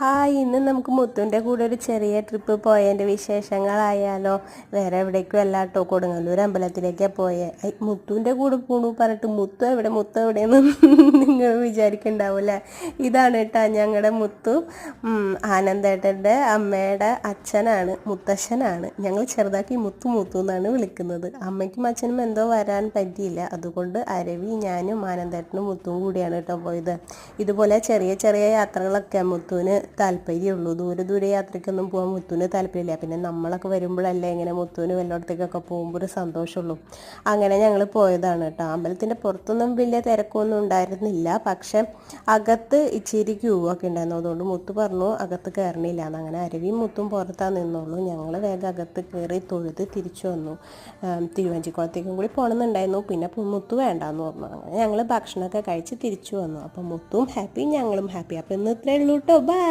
Hi, ഇന്ന് നമുക്ക് മുത്തുൻ്റെ കൂടെ ഒരു ചെറിയ ട്രിപ്പ് പോയതിൻ്റെ വിശേഷങ്ങളായാലോ. വേറെ എവിടേക്കും അല്ല കേട്ടോ, കൊടുങ്ങല്ലൂർ അമ്പലത്തിലേക്കാണ് പോയത്. മുത്തുൻ്റെ കൂടെ പോണു പറഞ്ഞിട്ട് മുത്തു എവിടെയെന്ന് നിങ്ങൾ വിചാരിക്കണ്ടാവൂല്ലേ. ഇതാണ് കേട്ടോ ഞങ്ങളുടെ മുത്തു. ആനന്ദേട്ടൻ്റെ അമ്മയുടെ അച്ഛനാണ്, മുത്തശ്ശനാണ്. ഞങ്ങൾ ചെറുതാക്കി മുത്തു എന്നാണ് വിളിക്കുന്നത്. അമ്മയ്ക്കും അച്ഛനും എന്തോ വരാൻ പറ്റിയില്ല, അതുകൊണ്ട് അരവി, ഞാനും ആനന്ദേട്ടനും മുത്തും കൂടിയാണ് കേട്ടോ പോയത്. ഇതുപോലെ ചെറിയ ചെറിയ യാത്രകളൊക്കെ മുത്തുവിന് താല്പര്യമുള്ളൂ. ദൂരെ യാത്രയ്ക്കൊന്നും പോകാൻ മുത്തുവിന് താല്പര്യമില്ല. പിന്നെ നമ്മളൊക്കെ വരുമ്പോഴല്ലേ ഇങ്ങനെ മുത്തുവിന് വല്ലയിടത്തേക്കൊക്കെ പോകുമ്പോൾ ഒരു സന്തോഷമുള്ളൂ. അങ്ങനെ ഞങ്ങൾ പോയതാണ് കേട്ടോ. അമ്പലത്തിൻ്റെ പുറത്തൊന്നും വലിയ തിരക്കൊന്നും ഉണ്ടായിരുന്നില്ല, പക്ഷെ അകത്ത് ഇച്ചിരി ക്യൂ ഒക്കെ ഉണ്ടായിരുന്നു. അതുകൊണ്ട് മുത്തു പറഞ്ഞു അകത്ത് കയറണില്ല എന്ന്. അങ്ങനെ അരുവിയും മുത്തും പുറത്താണ് നിന്നുള്ളൂ. ഞങ്ങൾ വേഗം അകത്ത് കയറി തൊഴുത് തിരിച്ചു വന്നു. തിരുവഞ്ചിക്കുളത്തേക്കും കൂടി പോകണമെന്നുണ്ടായിരുന്നു, പിന്നെ മുത്തു വേണ്ടാന്ന് പറഞ്ഞു. അങ്ങനെ ഞങ്ങൾ ഭക്ഷണമൊക്കെ കഴിച്ച് തിരിച്ചു വന്നു. അപ്പം മുത്തും ഹാപ്പി, ഞങ്ങളും ഹാപ്പി. അപ്പം ഇന്ന് ഇത്രയേ ഉള്ളൂ കേട്ടോ. ബൈ.